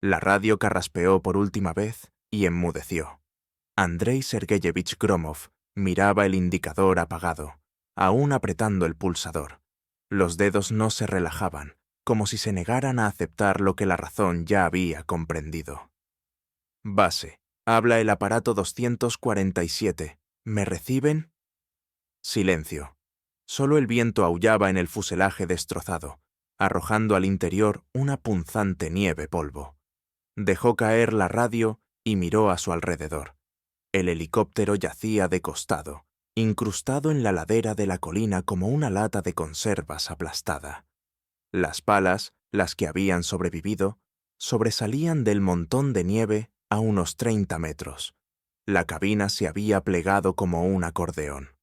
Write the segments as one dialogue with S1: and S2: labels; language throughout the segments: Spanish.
S1: La radio carraspeó por última vez y enmudeció. Andrei Sergeyevich Gromov miraba el indicador apagado, aún apretando el pulsador. Los dedos no se relajaban, como si se negaran a aceptar lo que la razón ya había comprendido. Base. Habla el aparato 247. ¿Me reciben? Silencio. Solo el viento aullaba en el fuselaje destrozado, arrojando al interior una punzante nieve polvo. Dejó caer la radio y miró a su alrededor. El helicóptero yacía de costado, incrustado en la ladera de la colina como una lata de conservas aplastada. Las palas, las que habían sobrevivido, sobresalían del montón de nieve a unos 30 metros. La cabina se había plegado como un acordeón.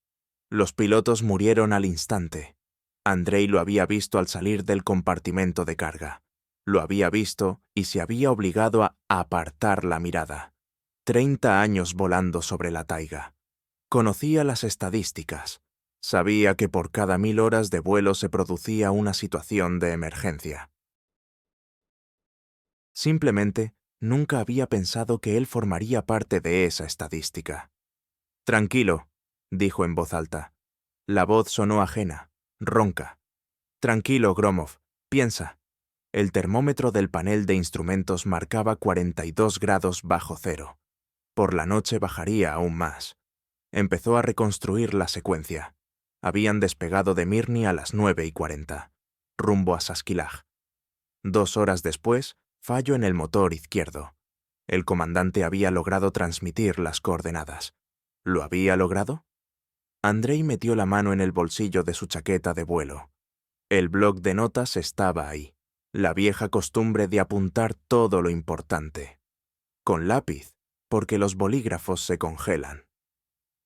S1: Los pilotos murieron al instante. Andrei lo había visto al salir del compartimento de carga. Lo había visto y se había obligado a apartar la mirada. 30 años volando sobre la taiga. Conocía las estadísticas. Sabía que por cada 1000 horas de vuelo se producía una situación de emergencia. Simplemente, nunca había pensado que él formaría parte de esa estadística. «Tranquilo», dijo en voz alta. La voz sonó ajena, ronca. «Tranquilo, Gromov, piensa». El termómetro del panel de instrumentos marcaba 42 grados bajo cero. Por la noche bajaría aún más. Empezó a reconstruir la secuencia. Habían despegado de Mirny a las 9:40, rumbo a Saskilaj. 2 horas después, fallo en el motor izquierdo. El comandante había logrado transmitir las coordenadas. ¿Lo había logrado? Andrei metió la mano en el bolsillo de su chaqueta de vuelo. El bloc de notas estaba ahí, la vieja costumbre de apuntar todo lo importante. Con lápiz, porque los bolígrafos se congelan.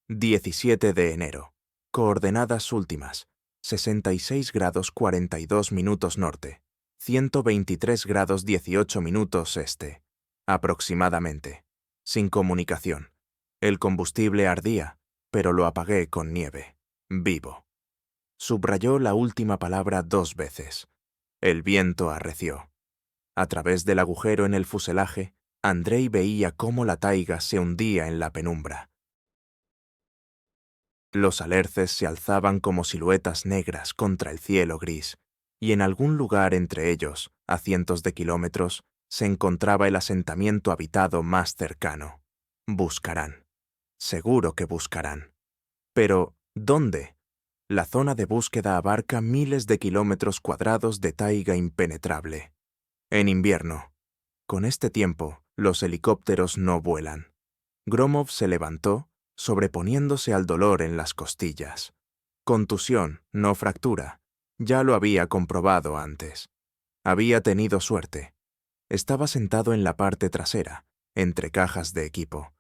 S1: 17 de enero. Coordenadas últimas. 66 grados 42 minutos norte. 123 grados 18 minutos este. Aproximadamente. Sin comunicación. El combustible ardía, pero lo apagué con nieve. Vivo. Subrayó la última palabra 2 veces. El viento arreció. A través del agujero en el fuselaje, Andrei veía cómo la taiga se hundía en la penumbra. Los alerces se alzaban como siluetas negras contra el cielo gris, y en algún lugar entre ellos, a cientos de kilómetros, se encontraba el asentamiento habitado más cercano. Buscarán. Seguro que buscarán. Pero, ¿dónde? La zona de búsqueda abarca miles de kilómetros cuadrados de taiga impenetrable. En invierno. Con este tiempo, los helicópteros no vuelan. Gromov se levantó, sobreponiéndose al dolor en las costillas. Contusión, no fractura. Ya lo había comprobado antes. Había tenido suerte. Estaba sentado en la parte trasera, entre cajas de equipo.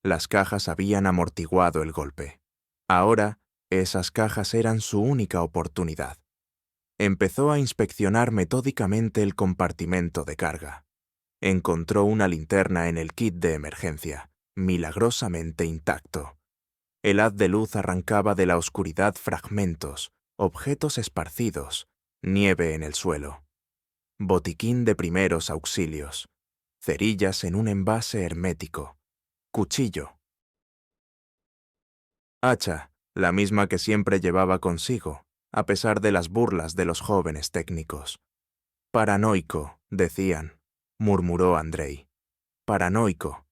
S1: Las cajas habían amortiguado el golpe. Ahora, esas cajas eran su única oportunidad. Empezó a inspeccionar metódicamente el compartimento de carga. Encontró una linterna en el kit de emergencia, milagrosamente intacto. El haz de luz arrancaba de la oscuridad fragmentos, objetos esparcidos, nieve en el suelo. Botiquín de primeros auxilios, cerillas en un envase hermético, cuchillo. Hacha, la misma que siempre llevaba consigo, a pesar de las burlas de los jóvenes técnicos. Paranoico, decían, murmuró Andrei. Paranoico.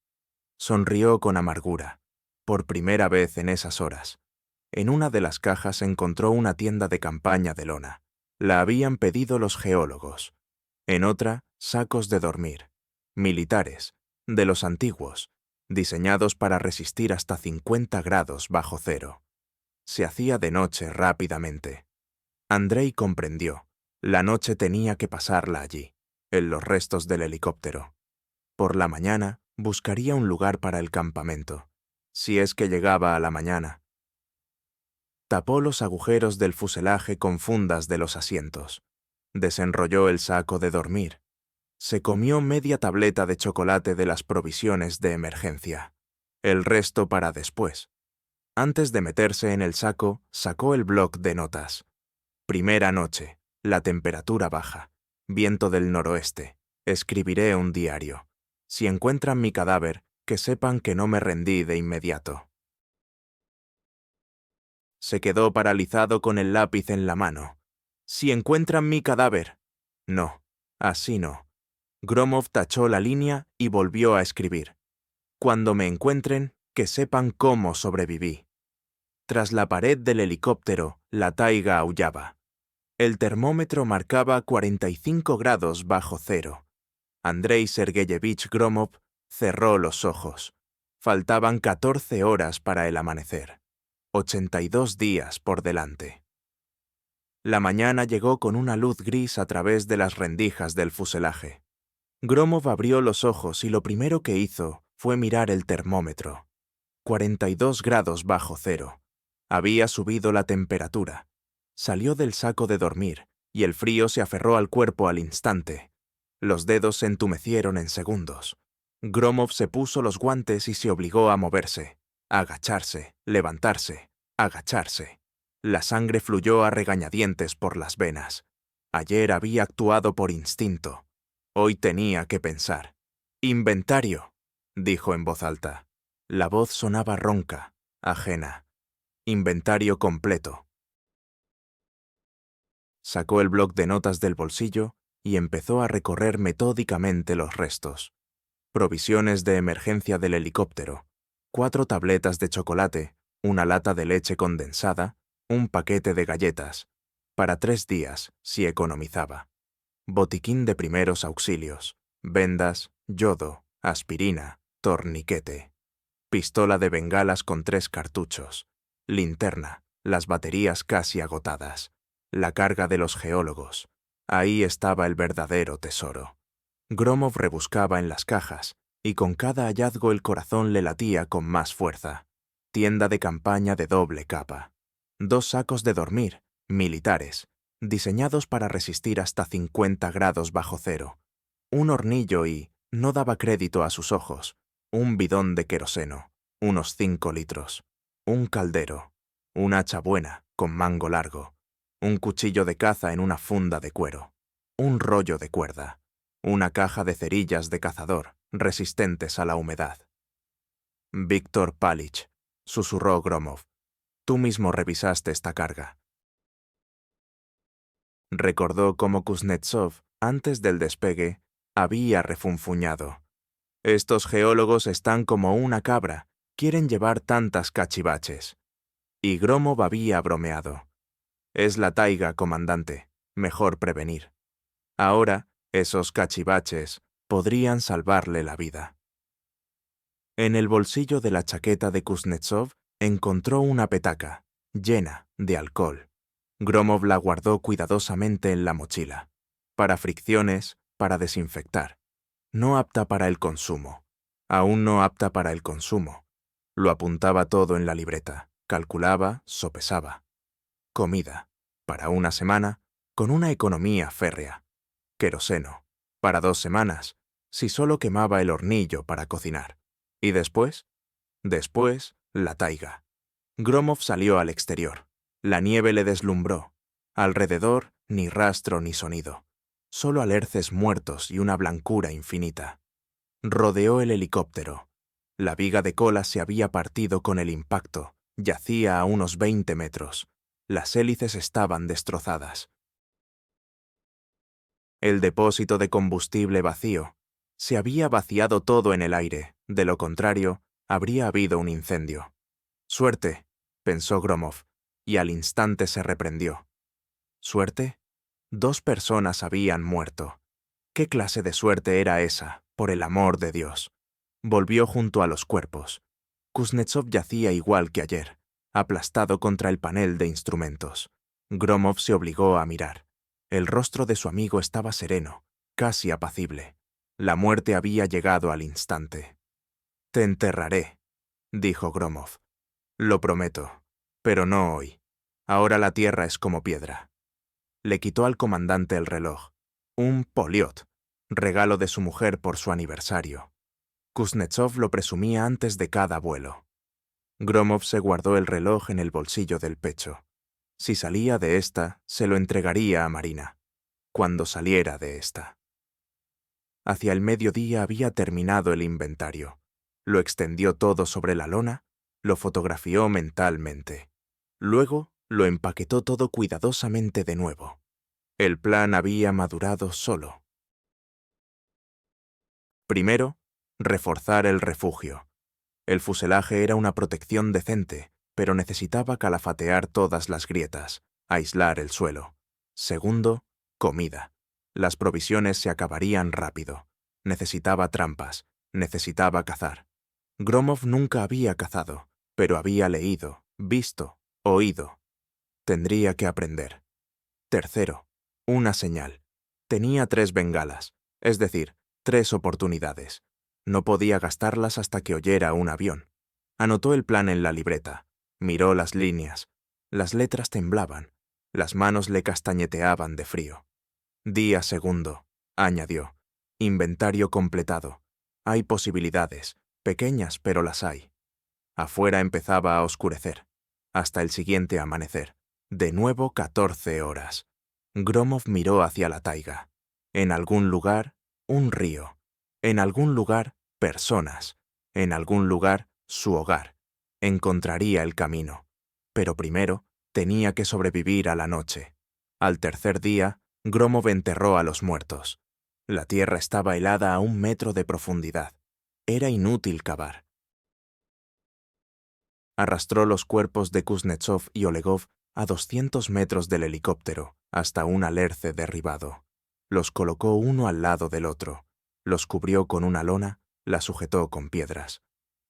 S1: Sonrió con amargura, por primera vez en esas horas. En una de las cajas encontró una tienda de campaña de lona. La habían pedido los geólogos. En otra, sacos de dormir, militares, de los antiguos, diseñados para resistir hasta 50 grados bajo cero. Se hacía de noche rápidamente. Andrei comprendió. La noche tenía que pasarla allí, en los restos del helicóptero. Por la mañana, buscaría un lugar para el campamento, si es que llegaba a la mañana. Tapó los agujeros del fuselaje con fundas de los asientos. Desenrolló el saco de dormir. Se comió media tableta de chocolate de las provisiones de emergencia. El resto para después. Antes de meterse en el saco, sacó el bloc de notas. Primera noche, la temperatura baja, viento del noroeste, Escribiré un diario. Si encuentran mi cadáver, que sepan que no me rendí de inmediato. Se quedó paralizado con el lápiz en la mano. Si encuentran mi cadáver. No, así no. Gromov tachó la línea y volvió a escribir. Cuando me encuentren, que sepan cómo sobreviví. Tras la pared del helicóptero, la taiga aullaba. El termómetro marcaba 45 grados bajo cero. Andrei Sergeyevich Gromov cerró los ojos. Faltaban 14 horas para el amanecer. 82 días por delante. La mañana llegó con una luz gris a través de las rendijas del fuselaje. Gromov abrió los ojos y lo primero que hizo fue mirar el termómetro. 42 grados bajo cero. Había subido la temperatura. Salió del saco de dormir y el frío se aferró al cuerpo al instante. Los dedos se entumecieron en segundos. Gromov se puso los guantes y se obligó a moverse, a agacharse, levantarse, agacharse. La sangre fluyó a regañadientes por las venas. Ayer había actuado por instinto. Hoy tenía que pensar. «Inventario», dijo en voz alta. La voz sonaba ronca, ajena. «Inventario completo». Sacó el bloc de notas del bolsillo y empezó a recorrer metódicamente los restos. Provisiones de emergencia del helicóptero, 4 tabletas de chocolate, una lata de leche condensada, un paquete de galletas, para 3 días, si economizaba. Botiquín de primeros auxilios, vendas, yodo, aspirina, torniquete. Pistola de bengalas con 3 cartuchos, linterna, las baterías casi agotadas, la carga de los geólogos. Ahí estaba el verdadero tesoro. Gromov rebuscaba en las cajas, y con cada hallazgo el corazón le latía con más fuerza. Tienda de campaña de doble capa. 2 sacos de dormir, militares, diseñados para resistir hasta 50 grados bajo cero. Un hornillo y, no daba crédito a sus ojos, un bidón de queroseno, unos 5 litros, un caldero, un hacha buena, con mango largo, un cuchillo de caza en una funda de cuero, un rollo de cuerda, una caja de cerillas de cazador, resistentes a la humedad. «Víctor Palich», susurró Gromov, «tú mismo revisaste esta carga». Recordó cómo Kuznetsov, antes del despegue, había refunfuñado. «Estos geólogos están como una cabra, quieren llevar tantas cachivaches». Y Gromov había bromeado. «Es la taiga, comandante, mejor prevenir». Ahora, esos cachivaches podrían salvarle la vida. En el bolsillo de la chaqueta de Kuznetsov encontró una petaca, llena de alcohol. Gromov la guardó cuidadosamente en la mochila. Para fricciones, para desinfectar. No apta para el consumo. Aún no apta para el consumo. Lo apuntaba todo en la libreta. Calculaba, sopesaba. Comida. Para una semana, con una economía férrea. Queroseno. Para 2 semanas, si solo quemaba el hornillo para cocinar. ¿Y después? Después, la taiga. Gromov salió al exterior. La nieve le deslumbró. Alrededor, ni rastro ni sonido. Solo alerces muertos y una blancura infinita. Rodeó el helicóptero. La viga de cola se había partido con el impacto. Yacía a unos 20 metros. Las hélices estaban destrozadas. El depósito de combustible vacío. Se había vaciado todo en el aire. De lo contrario, habría habido un incendio. «Suerte», pensó Gromov, y al instante se reprendió. ¿Suerte? 2 personas habían muerto. ¿Qué clase de suerte era esa, por el amor de Dios? Volvió junto a los cuerpos. Kuznetsov yacía igual que ayer, aplastado contra el panel de instrumentos. Gromov se obligó a mirar. El rostro de su amigo estaba sereno, casi apacible. La muerte había llegado al instante. «Te enterraré», dijo Gromov. «Lo prometo, pero no hoy. Ahora la tierra es como piedra». Le quitó al comandante el reloj. Un poliot, regalo de su mujer por su aniversario. Kuznetsov lo presumía antes de cada vuelo. Gromov se guardó el reloj en el bolsillo del pecho. Si salía de esta, se lo entregaría a Marina. Cuando saliera de esta. Hacia el mediodía había terminado el inventario. Lo extendió todo sobre la lona, lo fotografió mentalmente. Luego lo empaquetó todo cuidadosamente de nuevo. El plan había madurado solo. Primero, reforzar el refugio. El fuselaje era una protección decente, pero necesitaba calafatear todas las grietas, aislar el suelo. Segundo, comida. Las provisiones se acabarían rápido. Necesitaba trampas, necesitaba cazar. Gromov nunca había cazado, pero había leído, visto, oído. Tendría que aprender. Tercero, una señal. Tenía 3 bengalas, es decir, 3 oportunidades. No podía gastarlas hasta que oyera un avión. Anotó el plan en la libreta. Miró las líneas. Las letras temblaban. Las manos le castañeteaban de frío. Día segundo, añadió. Inventario completado. Hay posibilidades, pequeñas pero las hay. Afuera empezaba a oscurecer. Hasta el siguiente amanecer. De nuevo 14 horas. Gromov miró hacia la taiga. En algún lugar, un río. En algún lugar, personas. En algún lugar, su hogar. Encontraría el camino. Pero primero, tenía que sobrevivir a la noche. Al tercer día, Gromov enterró a los muertos. La tierra estaba helada a 1 metro de profundidad. Era inútil cavar. Arrastró los cuerpos de Kuznetsov y Olegov a 200 metros del helicóptero, hasta un alerce derribado. Los colocó uno al lado del otro. Los cubrió con una lona, la sujetó con piedras.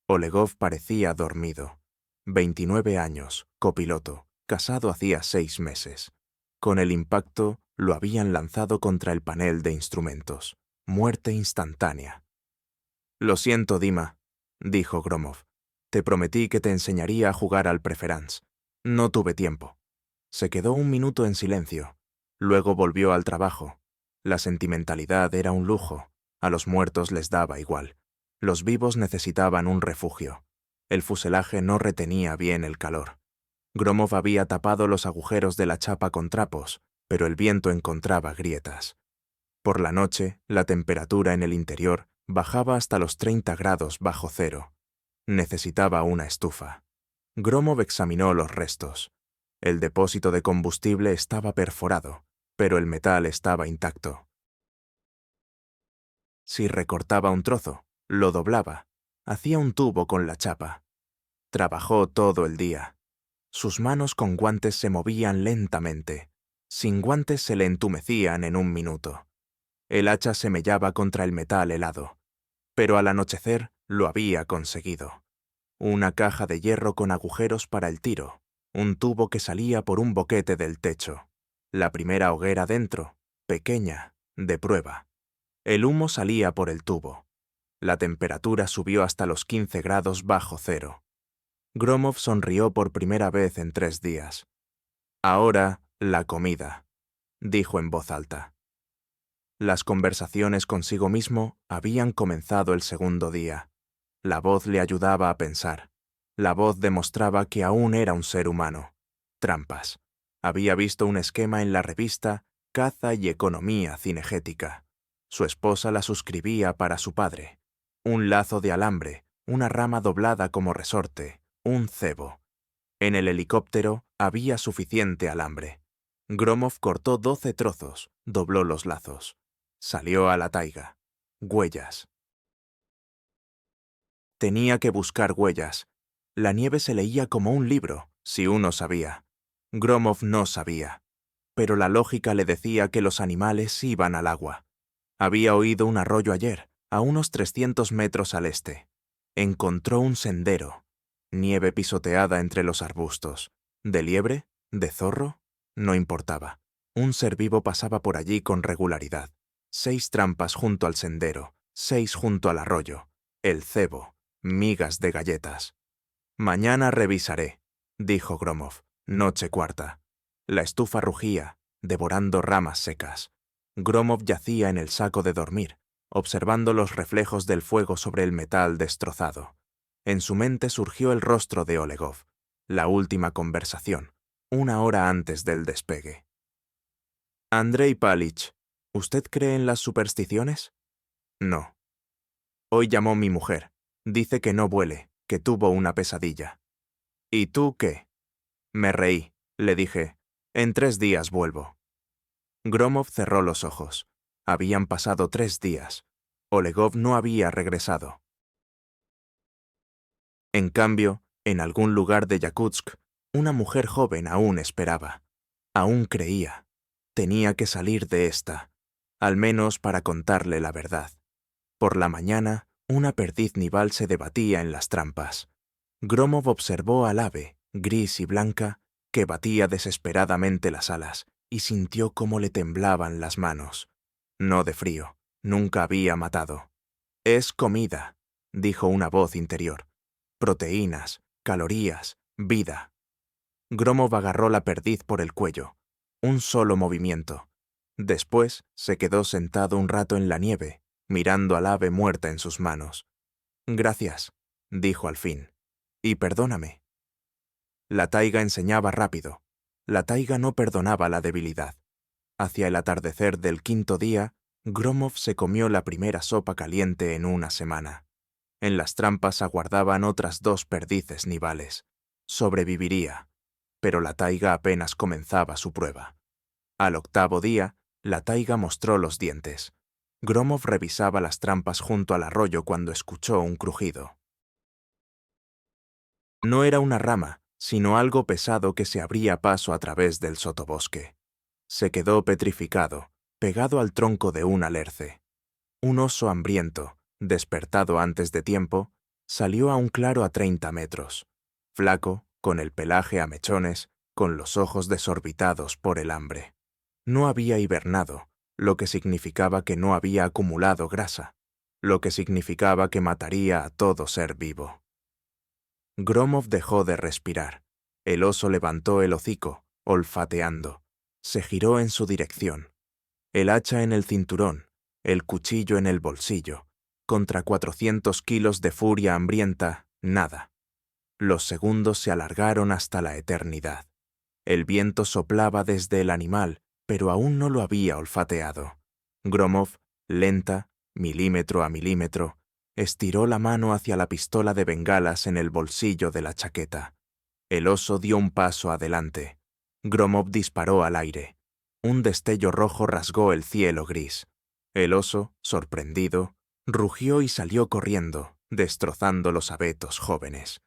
S1: Olegov parecía dormido. 29 años, copiloto, casado hacía 6 meses. Con el impacto, lo habían lanzado contra el panel de instrumentos. Muerte instantánea. «Lo siento, Dima», dijo Gromov. «Te prometí que te enseñaría a jugar al preference. No tuve tiempo». Se quedó 1 minuto en silencio. Luego volvió al trabajo. La sentimentalidad era un lujo. A los muertos les daba igual. Los vivos necesitaban un refugio. El fuselaje no retenía bien el calor. Gromov había tapado los agujeros de la chapa con trapos, pero el viento encontraba grietas. Por la noche, la temperatura en el interior bajaba hasta los 30 grados bajo cero. Necesitaba una estufa. Gromov examinó los restos. El depósito de combustible estaba perforado, pero el metal estaba intacto. Si recortaba un trozo, lo doblaba, hacía un tubo con la chapa. Trabajó todo el día. Sus manos con guantes se movían lentamente. Sin guantes se le entumecían en 1 minuto. El hacha se mellaba contra el metal helado. Pero al anochecer lo había conseguido. Una caja de hierro con agujeros para el tiro, un tubo que salía por un boquete del techo. La primera hoguera dentro, pequeña, de prueba. El humo salía por el tubo. La temperatura subió hasta los 15 grados bajo cero. Gromov sonrió por primera vez en 3 días. «Ahora, la comida», dijo en voz alta. Las conversaciones consigo mismo habían comenzado el segundo día. La voz le ayudaba a pensar. La voz demostraba que aún era un ser humano. Trampas. Había visto un esquema en la revista Caza y Economía Cinegética. Su esposa la suscribía para su padre. Un lazo de alambre, una rama doblada como resorte, un cebo. En el helicóptero había suficiente alambre. Gromov cortó 12 trozos, dobló los lazos. Salió a la taiga. Huellas. Tenía que buscar huellas. La nieve se leía como un libro, si uno sabía. Gromov no sabía. Pero la lógica le decía que los animales iban al agua. Había oído un arroyo ayer, a unos 300 metros al este. Encontró un sendero. Nieve pisoteada entre los arbustos. ¿De liebre? ¿De zorro? No importaba. Un ser vivo pasaba por allí con regularidad. 6 trampas junto al sendero, 6 junto al arroyo. El cebo, migas de galletas. «Mañana revisaré», dijo Gromov. Noche cuarta. La estufa rugía, devorando ramas secas. Gromov yacía en el saco de dormir, observando los reflejos del fuego sobre el metal destrozado. En su mente surgió el rostro de Olegov. La última conversación, 1 hora antes del despegue. «Andrei Palitch, ¿usted cree en las supersticiones?». No. Hoy llamó mi mujer. Dice que no vuele, que tuvo una pesadilla. ¿Y tú qué? Me reí. Le dije, en 3 días vuelvo. Gromov cerró los ojos. Habían pasado 3 días. Olegov no había regresado. En cambio, en algún lugar de Yakutsk, una mujer joven aún esperaba. Aún creía. Tenía que salir de esta, al menos para contarle la verdad. Por la mañana, una perdiz nival se debatía en las trampas. Gromov observó al ave, gris y blanca, que batía desesperadamente las alas, y sintió cómo le temblaban las manos. No de frío, nunca había matado. «Es comida», dijo una voz interior. «Proteínas, calorías, vida». Gromov agarró la perdiz por el cuello. Un solo movimiento. Después se quedó sentado un rato en la nieve, mirando al ave muerta en sus manos. «Gracias», dijo al fin. «Y perdóname». La taiga enseñaba rápido. La taiga no perdonaba la debilidad. Hacia el atardecer del 5.º día, Gromov se comió la primera sopa caliente en una semana. En las trampas aguardaban otras 2 perdices nivales. Sobreviviría, pero la taiga apenas comenzaba su prueba. Al 8.º día, la taiga mostró los dientes. Gromov revisaba las trampas junto al arroyo cuando escuchó un crujido. No era una rama, sino algo pesado que se abría paso a través del sotobosque. Se quedó petrificado, pegado al tronco de un alerce. Un oso hambriento, despertado antes de tiempo, salió a un claro a 30 metros. Flaco, con el pelaje a mechones, con los ojos desorbitados por el hambre. No había hibernado, lo que significaba que no había acumulado grasa, lo que significaba que mataría a todo ser vivo. Gromov dejó de respirar. El oso levantó el hocico, olfateando. Se giró en su dirección. El hacha en el cinturón, el cuchillo en el bolsillo. Contra 400 kilos de furia hambrienta, nada. Los segundos se alargaron hasta la eternidad. El viento soplaba desde el animal, pero aún no lo había olfateado. Gromov, lenta, milímetro a milímetro, estiró la mano hacia la pistola de bengalas en el bolsillo de la chaqueta. El oso dio un paso adelante. Gromov disparó al aire. Un destello rojo rasgó el cielo gris. El oso, sorprendido, rugió y salió corriendo, destrozando los abetos jóvenes.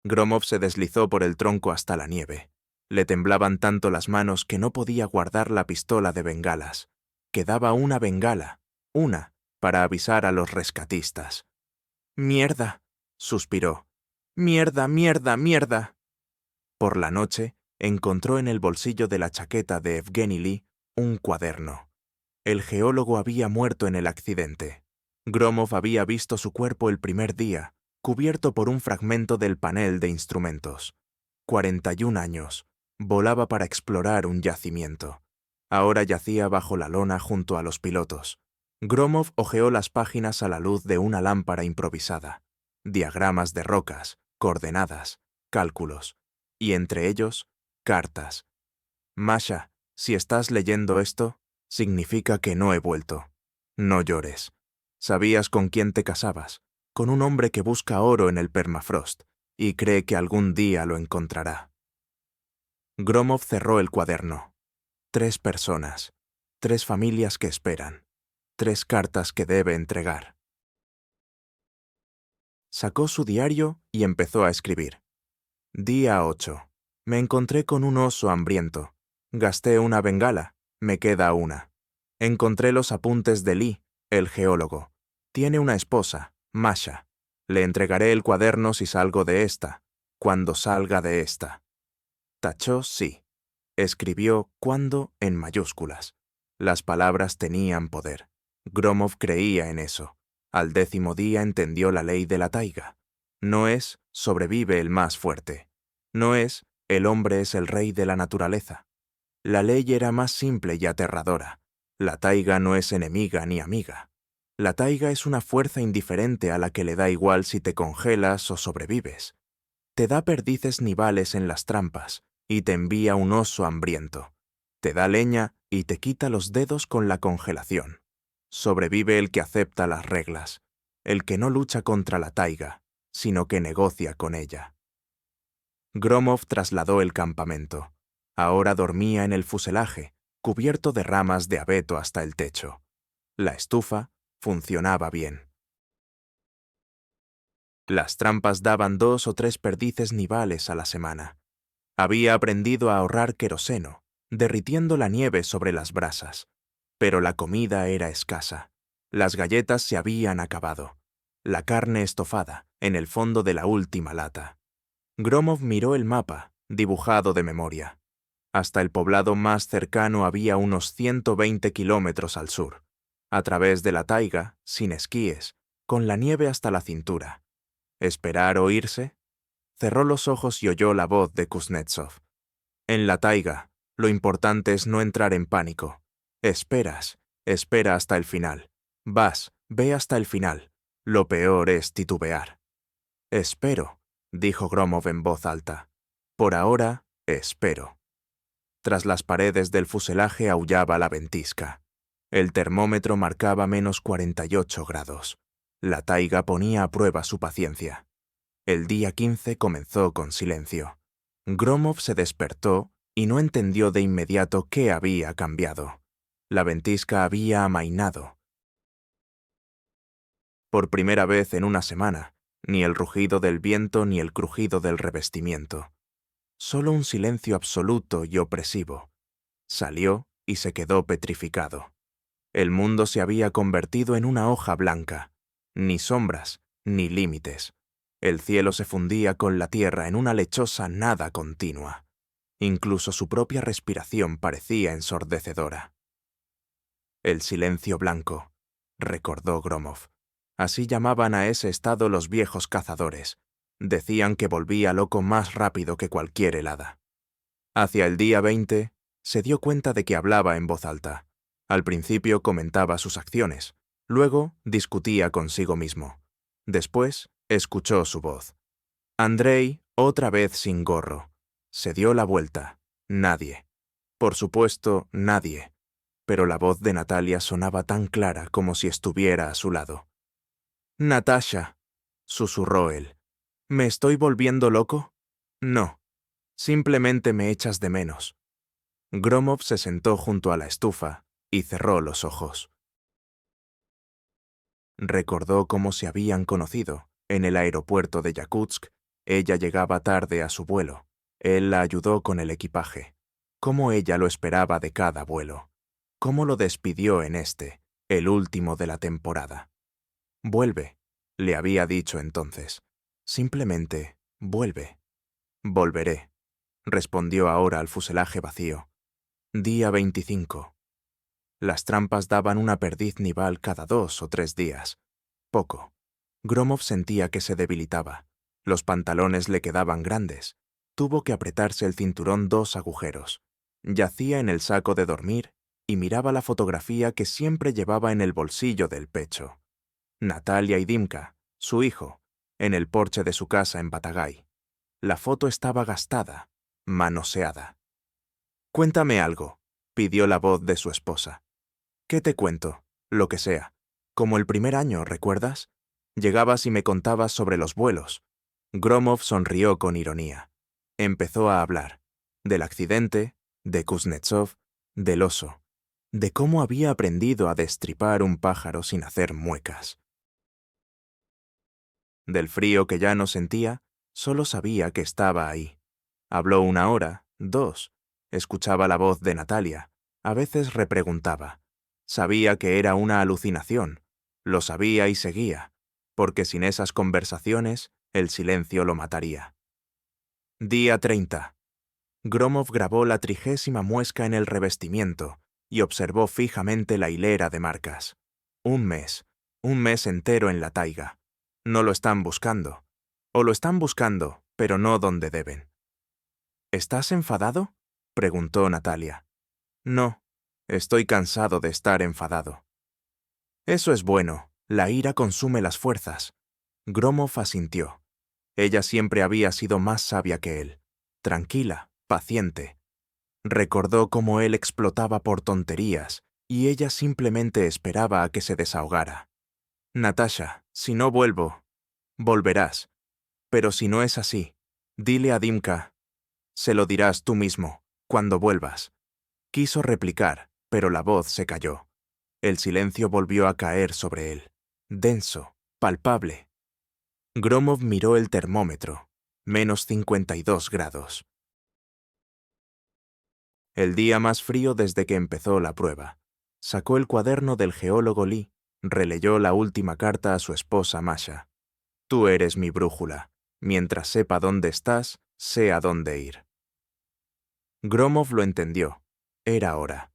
S1: Gromov se deslizó por el tronco hasta la nieve. Le temblaban tanto las manos que no podía guardar la pistola de bengalas. Quedaba una bengala, una, para avisar a los rescatistas. «¡Mierda!», suspiró. «¡Mierda, mierda, mierda!». Por la noche, encontró en el bolsillo de la chaqueta de Evgeny Lee un cuaderno. El geólogo había muerto en el accidente. Gromov había visto su cuerpo el primer día, cubierto por un fragmento del panel de instrumentos. 41 años. Volaba para explorar un yacimiento. Ahora yacía bajo la lona junto a los pilotos. Gromov hojeó las páginas a la luz de una lámpara improvisada. Diagramas de rocas, coordenadas, cálculos. Y entre ellos, cartas. «Masha, si estás leyendo esto, significa que no he vuelto. No llores. Sabías con quién te casabas, con un hombre que busca oro en el permafrost y cree que algún día lo encontrará». Gromov cerró el cuaderno. 3 personas, 3 familias que esperan, 3 cartas que debe entregar. Sacó su diario y empezó a escribir. Día 8. Me encontré con un oso hambriento. Gasté una bengala. Me queda una. Encontré los apuntes de Lee, el geólogo. Tiene una esposa, Masha. Le entregaré el cuaderno si salgo de esta. Cuando salga de esta. Tachó sí. Escribió «cuándo» en mayúsculas. Las palabras tenían poder. Gromov creía en eso. Al 10.º día entendió la ley de la taiga. No es «sobrevive el más fuerte». No es «el hombre es el rey de la naturaleza». La ley era más simple y aterradora. La taiga no es enemiga ni amiga. La taiga es una fuerza indiferente a la que le da igual si te congelas o sobrevives. Te da perdices nivales en las trampas y te envía un oso hambriento. Te da leña y te quita los dedos con la congelación. Sobrevive el que acepta las reglas, el que no lucha contra la taiga, sino que negocia con ella. Gromov trasladó el campamento. Ahora dormía en el fuselaje, cubierto de ramas de abeto hasta el techo. La estufa funcionaba bien. Las trampas daban 2 o 3 perdices nivales a la semana. Había aprendido a ahorrar queroseno, derritiendo la nieve sobre las brasas. Pero la comida era escasa. Las galletas se habían acabado. La carne estofada, en el fondo de la última lata. Gromov miró el mapa, dibujado de memoria. Hasta el poblado más cercano había unos 120 kilómetros al sur, a través de la taiga, sin esquíes, con la nieve hasta la cintura. ¿Esperar o irse? Cerró los ojos y oyó la voz de Kuznetsov. En la taiga, lo importante es no entrar en pánico. Espera hasta el final. Ve hasta el final. Lo peor es titubear. Espero, dijo Gromov en voz alta. Por ahora, espero. Tras las paredes del fuselaje aullaba la ventisca. El termómetro marcaba menos 48 grados. La taiga ponía a prueba su paciencia. El día 15 comenzó con silencio. Gromov se despertó y no entendió de inmediato qué había cambiado. La ventisca había amainado. Por primera vez en una semana, ni el rugido del viento ni el crujido del revestimiento. Solo un silencio absoluto y opresivo. Salió y se quedó petrificado. El mundo se había convertido en una hoja blanca. Ni sombras, ni límites. El cielo se fundía con la tierra en una lechosa nada continua. Incluso su propia respiración parecía ensordecedora. El silencio blanco, recordó Gromov. Así llamaban a ese estado los viejos cazadores. Decían que volvía loco más rápido que cualquier helada. Hacia el día 20, se dio cuenta de que hablaba en voz alta. Al principio comentaba sus acciones, luego discutía consigo mismo. Después escuchó su voz. Andrei, otra vez sin gorro. Se dio la vuelta. Nadie. Por supuesto, nadie. Pero la voz de Natalia sonaba tan clara como si estuviera a su lado. «Natasha», susurró él. «¿Me estoy volviendo loco? No. Simplemente me echas de menos». Gromov se sentó junto a la estufa y cerró los ojos. Recordó cómo se habían conocido. En el aeropuerto de Yakutsk, ella llegaba tarde a su vuelo. Él la ayudó con el equipaje. Cómo ella lo esperaba de cada vuelo. Cómo lo despidió en este, el último de la temporada. «Vuelve», le había dicho entonces. «Simplemente, vuelve». «Volveré», respondió ahora al fuselaje vacío. Día 25. Las trampas daban una perdiz nival cada 2 o 3 días. Poco. Gromov sentía que se debilitaba. Los pantalones le quedaban grandes. Tuvo que apretarse el cinturón 2 agujeros. Yacía en el saco de dormir y miraba la fotografía que siempre llevaba en el bolsillo del pecho. Natalia y Dimka, su hijo, en el porche de su casa en Batagay. La foto estaba gastada, manoseada. «Cuéntame algo», pidió la voz de su esposa. «¿Qué te cuento? Lo que sea. Como el primer año, ¿recuerdas? Llegabas y me contabas sobre los vuelos». Gromov sonrió con ironía. Empezó a hablar. Del accidente, de Kuznetsov, del oso, de cómo había aprendido a destripar un pájaro sin hacer muecas. Del frío que ya no sentía, solo sabía que estaba ahí. Habló 1 hora, 2. Escuchaba la voz de Natalia. A veces repreguntaba. Sabía que era una alucinación. Lo sabía y seguía, porque sin esas conversaciones, el silencio lo mataría. Día 30. Gromov grabó la 30ª muesca en el revestimiento y observó fijamente la hilera de marcas. Un mes entero en la taiga. No lo están buscando. O lo están buscando, pero no donde deben. ¿Estás enfadado?, preguntó Natalia. No, estoy cansado de estar enfadado. Eso es bueno, la ira consume las fuerzas. Gromov asintió. Ella siempre había sido más sabia que él. Tranquila, paciente. Recordó cómo él explotaba por tonterías y ella simplemente esperaba a que se desahogara. Natasha, si no vuelvo, volverás. Pero si no es así, dile a Dimka. Se lo dirás tú mismo, cuando vuelvas. Quiso replicar, pero la voz se cayó. El silencio volvió a caer sobre él, denso, palpable. Gromov miró el termómetro, -52 grados. El día más frío desde que empezó la prueba. Sacó el cuaderno del geólogo Lee, releyó la última carta a su esposa Masha. Tú eres mi brújula. Mientras sepa dónde estás, sé a dónde ir. Gromov lo entendió. Era hora.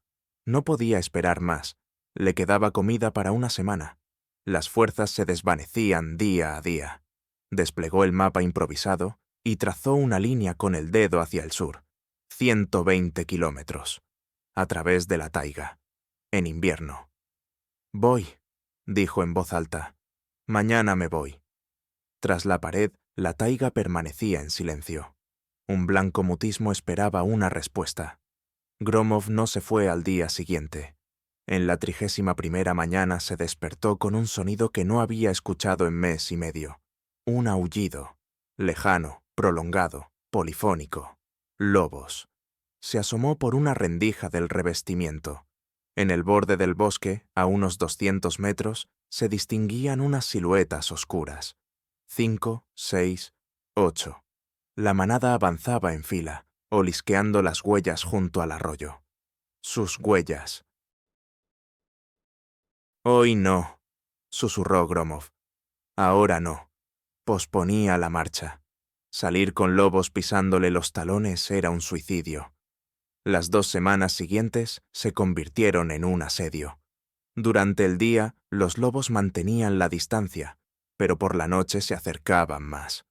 S1: No podía esperar más. Le quedaba comida para una semana. Las fuerzas se desvanecían día a día. Desplegó el mapa improvisado y trazó una línea con el dedo hacia el sur. 120 kilómetros. A través de la taiga. En invierno. Voy, dijo en voz alta. Mañana me voy. Tras la pared, la taiga permanecía en silencio. Un blanco mutismo esperaba una respuesta. Gromov no se fue al día siguiente. En la 31ª mañana se despertó con un sonido que no había escuchado en mes y medio. Un aullido. Lejano, prolongado, polifónico. Lobos. Se asomó por una rendija del revestimiento. En el borde del bosque, a unos 200 metros, se distinguían unas siluetas oscuras. 5, 6, 8. La manada avanzaba en fila, olisqueando las huellas junto al arroyo. Sus huellas. Hoy no, susurró Gromov. Ahora no. Posponía la marcha. Salir con lobos pisándole los talones era un suicidio. Las 2 semanas siguientes se convirtieron en un asedio. Durante el día, los lobos mantenían la distancia, pero por la noche se acercaban más.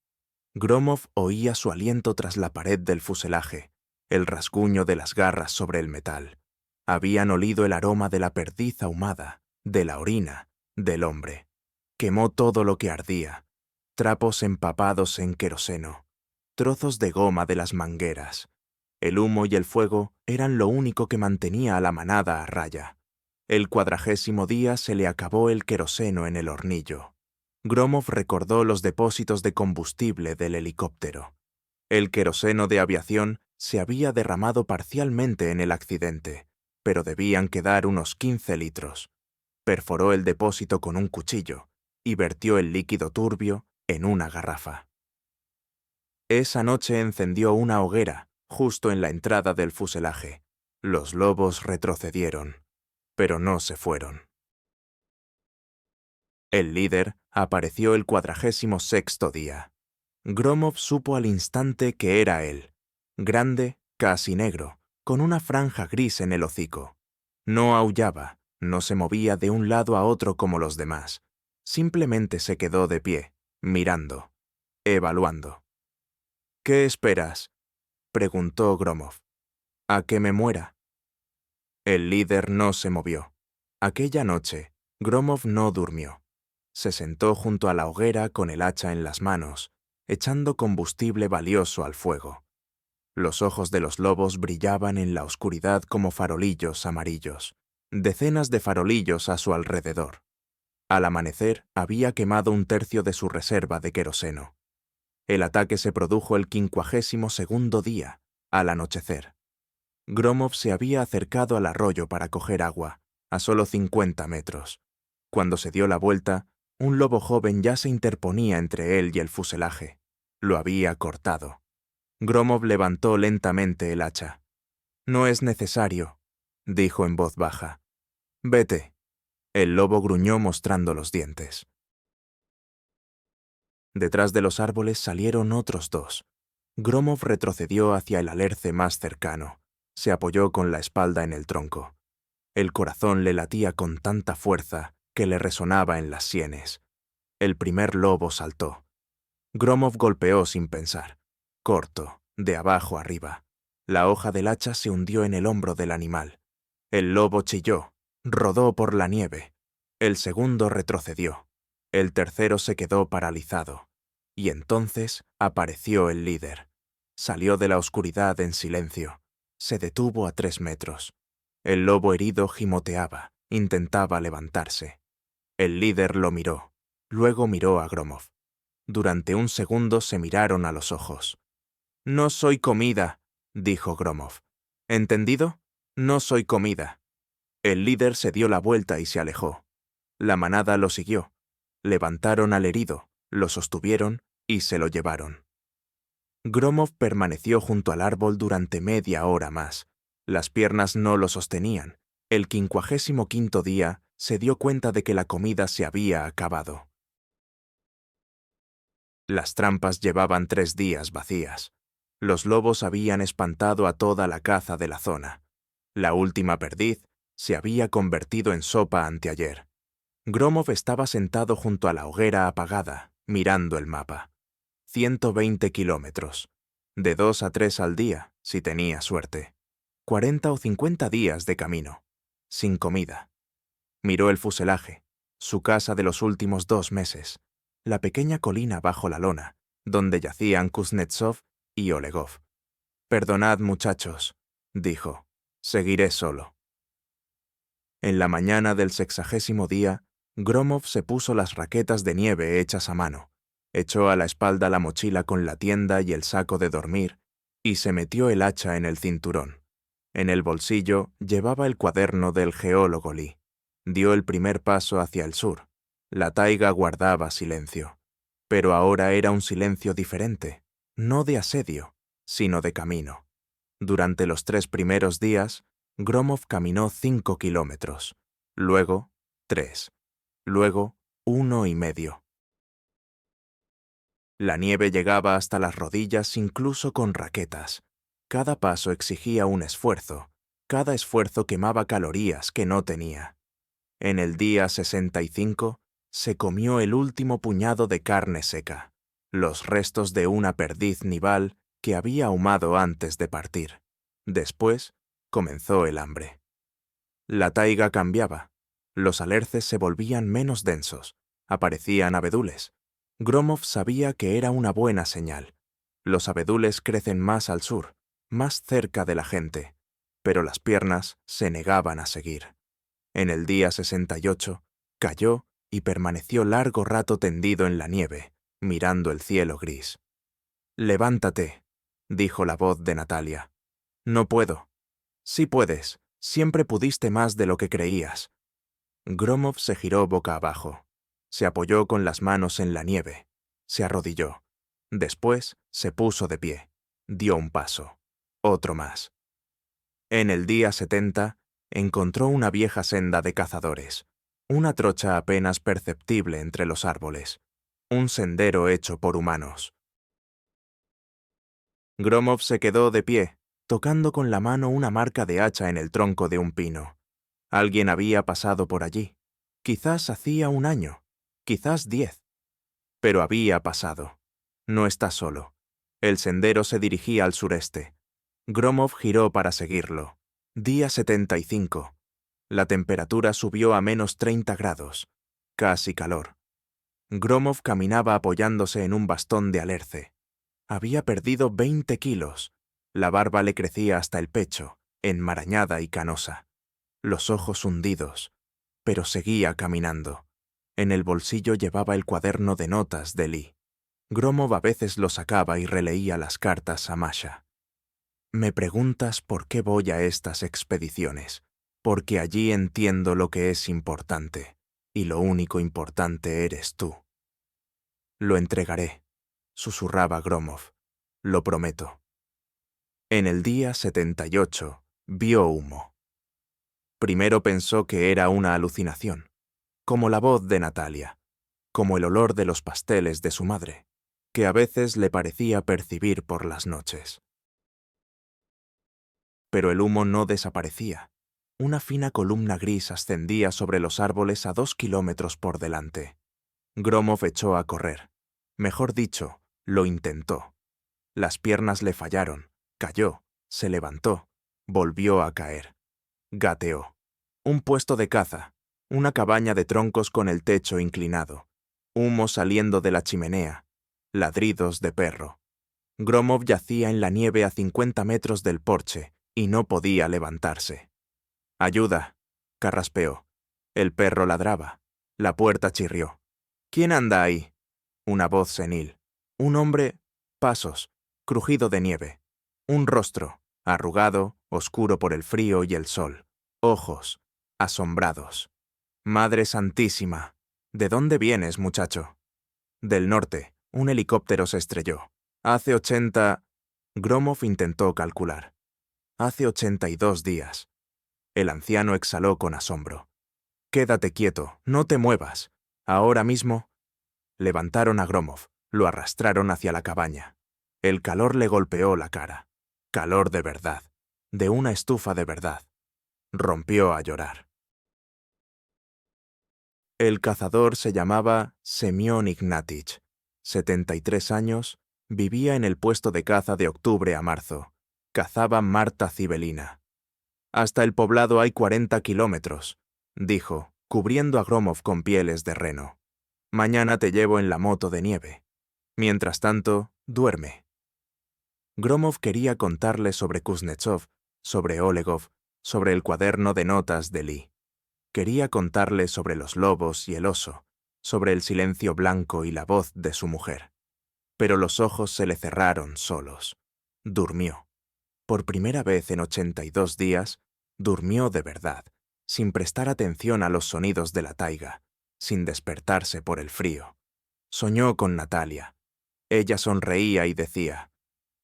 S1: Gromov oía su aliento tras la pared del fuselaje, el rasguño de las garras sobre el metal. Habían olido el aroma de la perdiz ahumada, de la orina, del hombre. Quemó todo lo que ardía, trapos empapados en queroseno, trozos de goma de las mangueras. El humo y el fuego eran lo único que mantenía a la manada a raya. El 40º día se le acabó el queroseno en el hornillo. Gromov recordó los depósitos de combustible del helicóptero. El queroseno de aviación se había derramado parcialmente en el accidente, pero debían quedar unos 15 litros. Perforó el depósito con un cuchillo y vertió el líquido turbio en una garrafa. Esa noche encendió una hoguera justo en la entrada del fuselaje. Los lobos retrocedieron, pero no se fueron. El líder apareció el 46º día. Gromov supo al instante que era él, grande, casi negro, con una franja gris en el hocico. No aullaba, no se movía de un lado a otro como los demás. Simplemente se quedó de pie, mirando, evaluando. ¿Qué esperas?, preguntó Gromov. ¿A que me muera? El líder no se movió. Aquella noche, Gromov no durmió. Se sentó junto a la hoguera con el hacha en las manos, echando combustible valioso al fuego. Los ojos de los lobos brillaban en la oscuridad como farolillos amarillos, decenas de farolillos a su alrededor. Al amanecer había quemado un tercio de su reserva de queroseno. El ataque se produjo el 52º día, al anochecer. Gromov se había acercado al arroyo para coger agua, a solo 50 metros. Cuando se dio la vuelta, un lobo joven ya se interponía entre él y el fuselaje. Lo había cortado. Gromov levantó lentamente el hacha. «No es necesario», dijo en voz baja. «Vete». El lobo gruñó mostrando los dientes. Detrás de los árboles salieron otros 2. Gromov retrocedió hacia el alerce más cercano. Se apoyó con la espalda en el tronco. El corazón le latía con tanta fuerza que le resonaba en las sienes. El primer lobo saltó. Gromov golpeó sin pensar. Corto, de abajo arriba. La hoja del hacha se hundió en el hombro del animal. El lobo chilló, rodó por la nieve. El segundo retrocedió. El tercero se quedó paralizado. Y entonces apareció el líder. Salió de la oscuridad en silencio. Se detuvo a 3 metros. El lobo herido gimoteaba, intentaba levantarse. El líder lo miró, luego miró a Gromov. Durante un segundo se miraron a los ojos. «No soy comida», dijo Gromov. «¿Entendido? No soy comida». El líder se dio la vuelta y se alejó. La manada lo siguió. Levantaron al herido, lo sostuvieron y se lo llevaron. Gromov permaneció junto al árbol durante media hora más. Las piernas no lo sostenían. El 55º día se dio cuenta de que la comida se había acabado. Las trampas llevaban 3 días vacías. Los lobos habían espantado a toda la caza de la zona. La última perdiz se había convertido en sopa anteayer. Gromov estaba sentado junto a la hoguera apagada, mirando el mapa. 120 kilómetros. De 2 a 3 al día, si tenía suerte. 40 o 50 días de camino. Sin comida. Miró el fuselaje, su casa de los últimos 2 meses, la pequeña colina bajo la lona, donde yacían Kuznetsov y Olegov. «Perdonad, muchachos», dijo, «seguiré solo». En la mañana del 60º día, Gromov se puso las raquetas de nieve hechas a mano, echó a la espalda la mochila con la tienda y el saco de dormir y se metió el hacha en el cinturón. En el bolsillo llevaba el cuaderno del geólogo Lee. Dio el primer paso hacia el sur. La taiga guardaba silencio. Pero ahora era un silencio diferente, no de asedio, sino de camino. Durante los 3 primeros días, Gromov caminó 5 kilómetros, luego 3, luego 1,5. La nieve llegaba hasta las rodillas incluso con raquetas. Cada paso exigía un esfuerzo, cada esfuerzo quemaba calorías que no tenía. En el día 65, se comió el último puñado de carne seca, los restos de una perdiz nival que había ahumado antes de partir. Después, comenzó el hambre. La taiga cambiaba. Los alerces se volvían menos densos. Aparecían abedules. Gromov sabía que era una buena señal. Los abedules crecen más al sur, más cerca de la gente, pero las piernas se negaban a seguir. En el día 68, cayó y permaneció largo rato tendido en la nieve, mirando el cielo gris. «Levántate», dijo la voz de Natalia. «No puedo». «Sí puedes, siempre pudiste más de lo que creías». Gromov se giró boca abajo. Se apoyó con las manos en la nieve. Se arrodilló. Después se puso de pie. Dio un paso. Otro más. En el día 70, encontró una vieja senda de cazadores. Una trocha apenas perceptible entre los árboles. Un sendero hecho por humanos. Gromov se quedó de pie, tocando con la mano una marca de hacha en el tronco de un pino. Alguien había pasado por allí. Quizás hacía 1 año, quizás 10. Pero había pasado. No está solo. El sendero se dirigía al sureste. Gromov giró para seguirlo. Día 75. La temperatura subió a menos 30 grados. Casi calor. Gromov caminaba apoyándose en un bastón de alerce. Había perdido 20 kilos. La barba le crecía hasta el pecho, enmarañada y canosa. Los ojos hundidos. Pero seguía caminando. En el bolsillo llevaba el cuaderno de notas de Lee. Gromov a veces lo sacaba y releía las cartas a Masha. «Me preguntas por qué voy a estas expediciones, porque allí entiendo lo que es importante, y lo único importante eres tú». «Lo entregaré», susurraba Gromov. «Lo prometo». En el día 78, vio humo. Primero pensó que era una alucinación, como la voz de Natalia, como el olor de los pasteles de su madre, que a veces le parecía percibir por las noches. Pero el humo no desaparecía. Una fina columna gris ascendía sobre los árboles a 2 kilómetros por delante. Gromov echó a correr. Mejor dicho, lo intentó. Las piernas le fallaron, cayó, se levantó, volvió a caer. Gateó. Un puesto de caza, una cabaña de troncos con el techo inclinado, humo saliendo de la chimenea, ladridos de perro. Gromov yacía en la nieve a 50 metros del porche y no podía levantarse. Ayuda, carraspeó. El perro ladraba. La puerta chirrió. ¿Quién anda ahí? Una voz senil. Un hombre. Pasos. Crujido de nieve. Un rostro, arrugado, oscuro por el frío y el sol. Ojos, asombrados. Madre Santísima. ¿De dónde vienes, muchacho? Del norte. Un helicóptero se estrelló. Hace 80... Gromov intentó calcular. Hace 82 días. El anciano exhaló con asombro. Quédate quieto, no te muevas. Ahora mismo. Levantaron a Gromov, lo arrastraron hacia la cabaña. El calor le golpeó la cara. Calor de verdad, de una estufa de verdad. Rompió a llorar. El cazador se llamaba Semión Ignatich. 73 años, vivía en el puesto de caza de octubre a marzo. Cazaba Marta Cibelina. Hasta el poblado hay 40 kilómetros, dijo, cubriendo a Gromov con pieles de reno. Mañana te llevo en la moto de nieve. Mientras tanto, duerme. Gromov quería contarle sobre Kuznetsov, sobre Olegov, sobre el cuaderno de notas de Lee. Quería contarle sobre los lobos y el oso, sobre el silencio blanco y la voz de su mujer. Pero los ojos se le cerraron solos. Durmió. Por primera vez en 82 días, durmió de verdad, sin prestar atención a los sonidos de la taiga, sin despertarse por el frío. Soñó con Natalia. Ella sonreía y decía,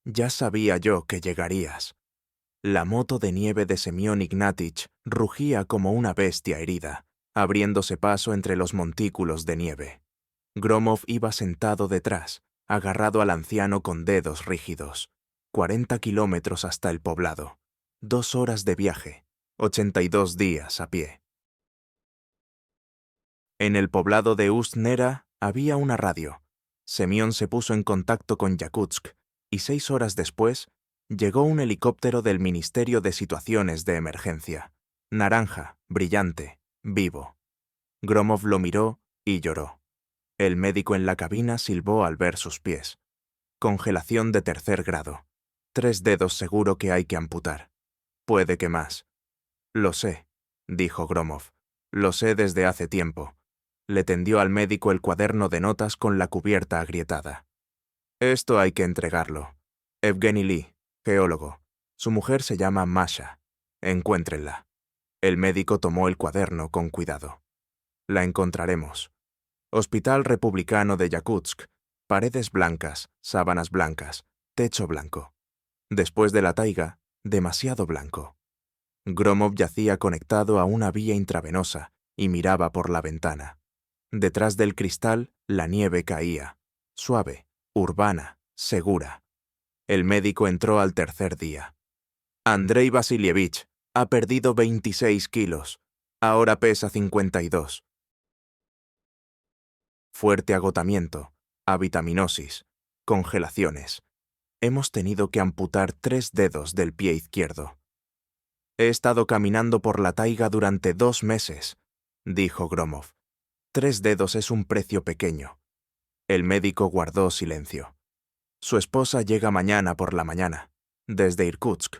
S1: «Ya sabía yo que llegarías». La moto de nieve de Semión Ignatich rugía como una bestia herida, abriéndose paso entre los montículos de nieve. Gromov iba sentado detrás, agarrado al anciano con dedos rígidos. 40 kilómetros hasta el poblado. 2 horas de viaje. 82 días a pie. En el poblado de Ust-Nera había una radio. Semión se puso en contacto con Yakutsk y 6 horas después llegó un helicóptero del Ministerio de Situaciones de Emergencia. Naranja, brillante, vivo. Gromov lo miró y lloró. El médico en la cabina silbó al ver sus pies. Congelación de 3er grado. 3 dedos seguro que hay que amputar. Puede que más. Lo sé, dijo Gromov. Lo sé desde hace tiempo. Le tendió al médico el cuaderno de notas con la cubierta agrietada. Esto hay que entregarlo. Evgeny Lee, geólogo. Su mujer se llama Masha. Encuéntrenla. El médico tomó el cuaderno con cuidado. La encontraremos. Hospital Republicano de Yakutsk. Paredes blancas, sábanas blancas, techo blanco. Después de la taiga, demasiado blanco. Gromov yacía conectado a una vía intravenosa y miraba por la ventana. Detrás del cristal, la nieve caía, suave, urbana, segura. El médico entró al 3er día. Andrei Vasilievich ha perdido 26 kilos. Ahora pesa 52. Fuerte agotamiento, avitaminosis, congelaciones. Hemos tenido que amputar 3 dedos del pie izquierdo. He estado caminando por la taiga durante 2 meses, dijo Gromov. 3 dedos es un precio pequeño. El médico guardó silencio. Su esposa llega mañana por la mañana, desde Irkutsk.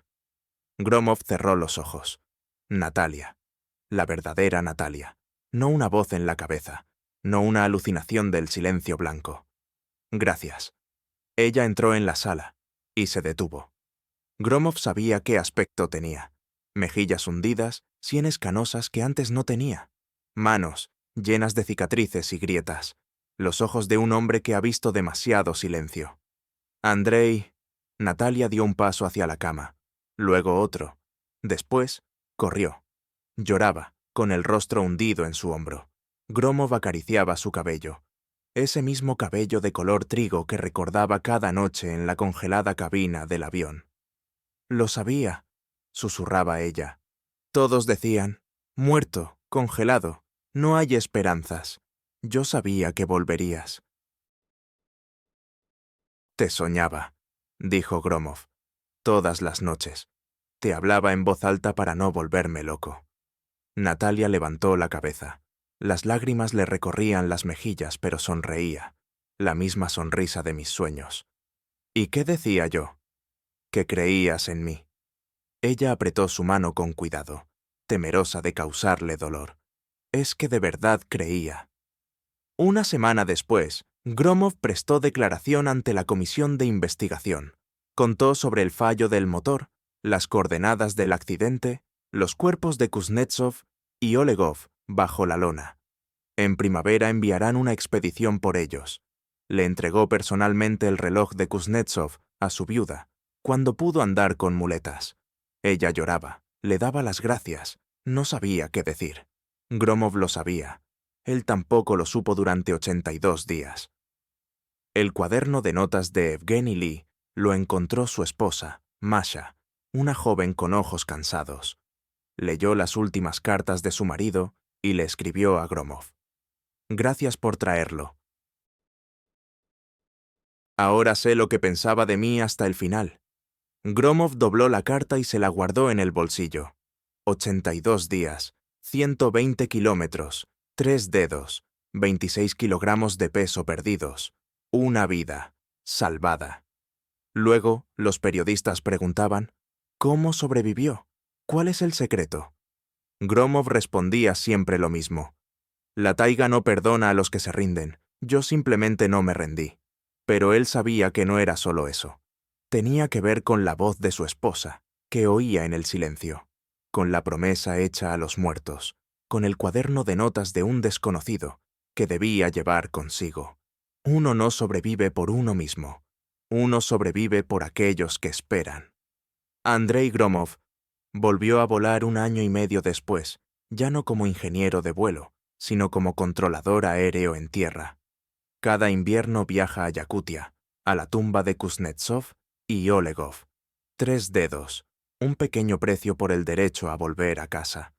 S1: Gromov cerró los ojos. Natalia. La verdadera Natalia. No una voz en la cabeza, no una alucinación del silencio blanco. Gracias. Ella entró en la sala y se detuvo. Gromov sabía qué aspecto tenía. Mejillas hundidas, sienes canosas que antes no tenía. Manos, llenas de cicatrices y grietas. Los ojos de un hombre que ha visto demasiado silencio. Andrei. Natalia dio un paso hacia la cama, luego otro. Después, corrió. Lloraba, con el rostro hundido en su hombro. Gromov acariciaba su cabello. Ese mismo cabello de color trigo que recordaba cada noche en la congelada cabina del avión. Lo sabía, susurraba ella. Todos decían, muerto, congelado, no hay esperanzas. Yo sabía que volverías. Te soñaba, dijo Gromov. Todas las noches. Te hablaba en voz alta para no volverme loco. Natalia levantó la cabeza. Las lágrimas le recorrían las mejillas, pero sonreía. La misma sonrisa de mis sueños. ¿Y qué decía yo? Que creías en mí. Ella apretó su mano con cuidado. temerosa de causarle dolor. Es que de verdad creía. Una semana después, Gromov prestó declaración ante la comisión de investigación. Contó sobre el fallo del motor, las coordenadas del accidente, los cuerpos de Kuznetsov y Olegov bajo la lona. En primavera enviarán una expedición por ellos. Le entregó personalmente el reloj de Kuznetsov a su viuda, cuando pudo andar con muletas. Ella lloraba, le daba las gracias, no sabía qué decir. Gromov lo sabía. Él tampoco lo supo durante 82 días. El cuaderno de notas de Evgeny Lee lo encontró su esposa, Masha, una joven con ojos cansados. Leyó las últimas cartas de su marido y le escribió a Gromov. Gracias por traerlo. Ahora sé lo que pensaba de mí hasta el final. Gromov dobló la carta y se la guardó en el bolsillo. 82 días, 120 kilómetros, 3 dedos, 26 kilogramos de peso perdidos. Una vida, salvada. Luego, los periodistas preguntaban, ¿cómo sobrevivió? ¿Cuál es el secreto? Gromov respondía siempre lo mismo. La taiga no perdona a los que se rinden, yo simplemente no me rendí. Pero él sabía que no era solo eso. Tenía que ver con la voz de su esposa, que oía en el silencio, con la promesa hecha a los muertos, con el cuaderno de notas de un desconocido que debía llevar consigo. Uno no sobrevive por uno mismo, uno sobrevive por aquellos que esperan. Andrei Gromov volvió a volar 1 año y medio después, ya no como ingeniero de vuelo, sino como controlador aéreo en tierra. Cada invierno viaja a Yakutia, a la tumba de Kuznetsov y Olegov. 3 dedos, un pequeño precio por el derecho a volver a casa.